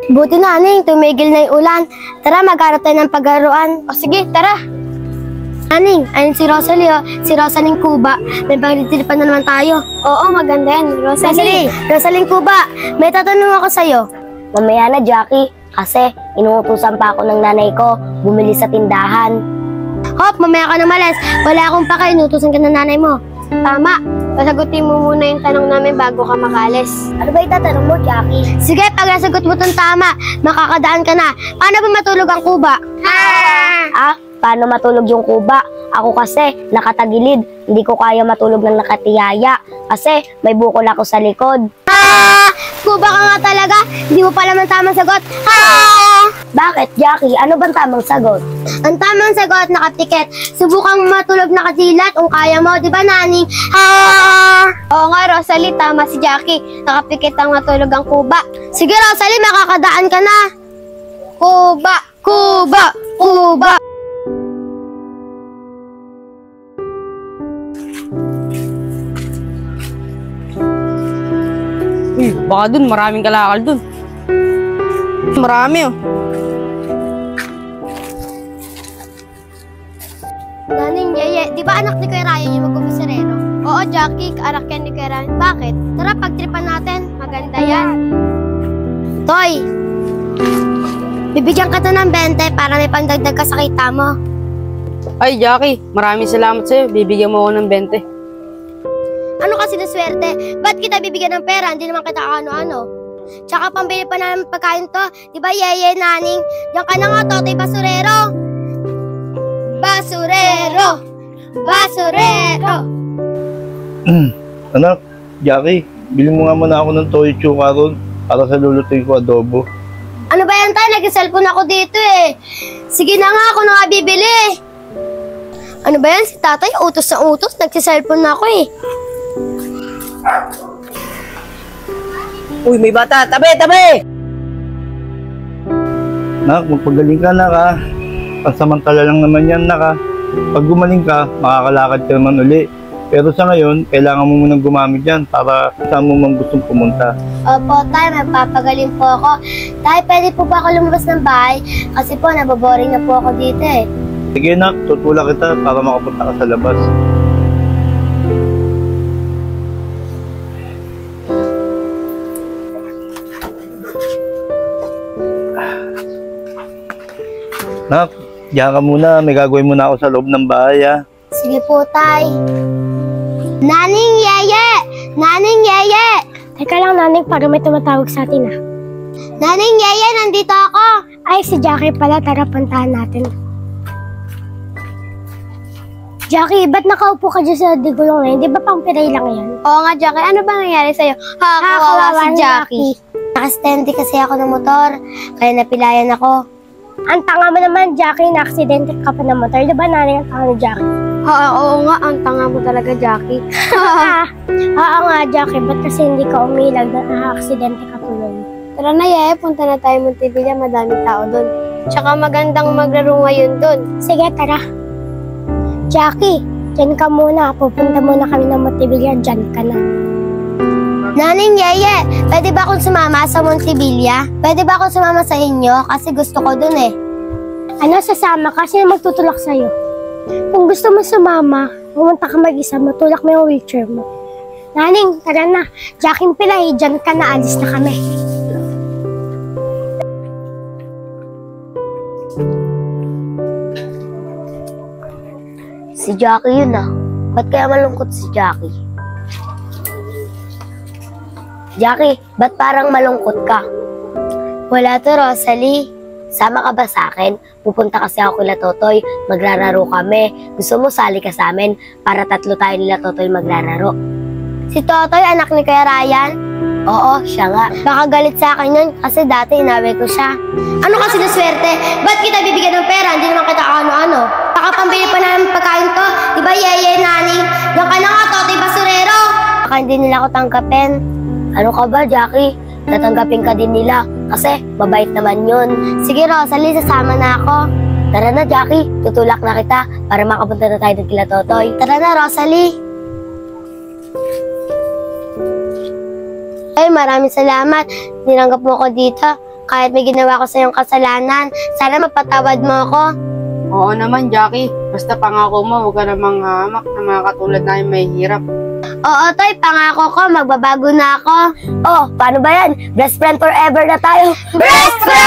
Buti na, Aning, tumigil na yung ulan. Tara, maghanap tayo ng paglaruan. O sige, tara. Aning, ayun si Rosalie, oh. Si Rosalie Cuba. May pagtitilipan na naman tayo. Oo, maganda yan, Rosalie. Rosalie Cuba, may tatanong ako sa'yo. Mamaya na, Jackie. Kasi inuutusan pa ako ng nanay ko bumili sa tindahan. Hop, mamaya ka na malas. Wala akong paka, inutusan ka ng nanay mo. Tama. Pasagutin mo muna yung tanong namin bago ka makalis. Ano ba itatanong mo, Jackie? Sige, pag nasagot mo itong tama, makakadaan ka na. Paano ba matulog ang kuba? Paano matulog yung kuba? Ako kasi, nakatagilid. Hindi ko kaya matulog ng nakatiyaya. Kasi may bukol ako sa likod. Kuba ka nga talaga. Hindi mo pa naman tamang sagot. Bakit, Jackie? Ano bang tamang sagot? Ang tamang sagot, nakatikit. Subukang matulog nakasilat kung kaya mo. Di ba, Naning? Oo nga, Rosalie. Tama si Jackie. Nakapikit ang matulog ang kuba. Sige, Rosalie, makakadaan ka na. Kuba, kuba, kuba. Baka dun, maraming kalakal dun. Marami, oh. Naning, Yeye, di ba anak ni Kuya Ryan yung magkumisarero? Oo, Jackie, anak yan ni Kuya Ryan. Bakit? Tara, pagtripan natin. Maganda yan. Toy, bibigyan ka to ng 20 para may pandagdag ka sa kita mo. Ay, Jackie, maraming salamat sa'yo. Bibigyan mo ako ng 20. Ano kasi na swerte? Ba't kita bibigyan ng pera? Hindi naman kita ano-ano. Tsaka pambili pa namin pagkain to. Di ba, Yeye, Naning? Diyan ka na nga, Totoy Basurero. Basurero! Basurero! Anak, Jackie, bili mo nga muna ako ng toyo chuka ron para sa lulutuin ko adobo. Ano ba yan tayo? Nag-cellphone ako dito eh. Sige na nga, ako na nga bibili. Ano ba yan? Si tatay, utos na utos. Nag-cellphone na ako eh. Uy, may bata! Tabi! Tabi! Nak, magpagaling ka, nak, ha. Pansamantala lang naman yan, nak, ha. Pag gumaling ka, makakalakad ka naman uli. Pero sa ngayon, kailangan mo munang gumamit yan para saan mo man gustong pumunta. Opo, tay, magpapagaling po ako. Tay, pwede po ba ako lumabas ng bahay? Kasi po, naboboring na po ako dito eh. Sige, nak, tutulak kita para makapunta ka sa labas. Nak, diyan ka muna. May gagawin muna ako sa loob ng bahay, ha. Sige po, tay. Naning, Yeye! Naning, Yeye! Teka lang, Naning, para may tumatawag sa atin, ah. Naning, Yeye, nandito ako. Ay, si Jackie pala. Tara, puntahan natin. Jackie, ba't nakaupo ka dyan sa digulong ngayon? Di ba pang piray lang yan? Oo nga, Jackie. Ano ba nangyari sa'yo? Kawawa si Jackie. Nakastendi kasi ako ng motor. Kaya napilayan ako. Ang tanga mo naman, Jackie. Na-aksidente ka pa ng motor. Di ba, Naning, ang tanga ni Jackie? Oo nga, ang tanga mo talaga, Jackie. Oo nga, Jackie. Ba't kasi hindi ka umilag na na-aksidente ka tuloy? Tara na, Yeye. Punta na tayo Montevilla. Madaming tao doon. Tsaka magandang maglaro ngayon doon. Sige, tara. Jackie, dyan ka muna. Pupunta muna kami ng Montevilla. Dyan ka na. Naning, Yeye, pwede ba akong sumama sa Montevilla? Pwede ba akong sumama sa inyo? Kasi gusto ko dun eh. Ano, sasama ka? Sino magtutulak sa'yo? Kung gusto mo sumama, pumunta ka mag-isa, matulak mo yung wheelchair mo. Naning, tara na. Jackie Pilay, dyan ka na. Alis na kami. Si Jackie yun, ah. Ba't kaya malungkot si Jackie? Jackie, ba't parang malungkot ka? Wala to, Rosalie. Sama ka ba sa akin? Pupunta kasi ako kila Totoy, magrararo kami. Gusto mo sali ka sa amin para tatlo tayo nila Totoy magrararo? Si Totoy, anak ni Kuya Ryan? Oo, siya nga. Baka galit sa akin yun kasi dati inaway ko siya. Ano kasi na swerte? Ba't kita bibigyan ng pera? Hindi naman kita ano-ano. Baka pambili pa namin pagkain to. Diba, Yeye, Naning? Yung ka na nga, Totoy Basurero. Baka hindi nila ako tanggapin. Ano ka ba, Jackie? Tatanggapin ka din nila kasi mabait naman yun. Sige, Rosalie, sasama na ako. Tara na, Jackie. Tutulak na kita para makapunta na tayo ng kila Totoy. Tara na, Rosalie. Ay, maraming salamat. Nilanggap mo ko dito. kahit may ginawa ko sa iyong kasalanan. Sana mapatawad mo ako. Oo naman, Jackie. Basta pangako mo, huwag ka namang hamak na mga katulad namin may hirap. Oo, Toy, pangako ko, magbabago na ako. Oh, paano ba yan? Best friend forever na tayo. Best friend!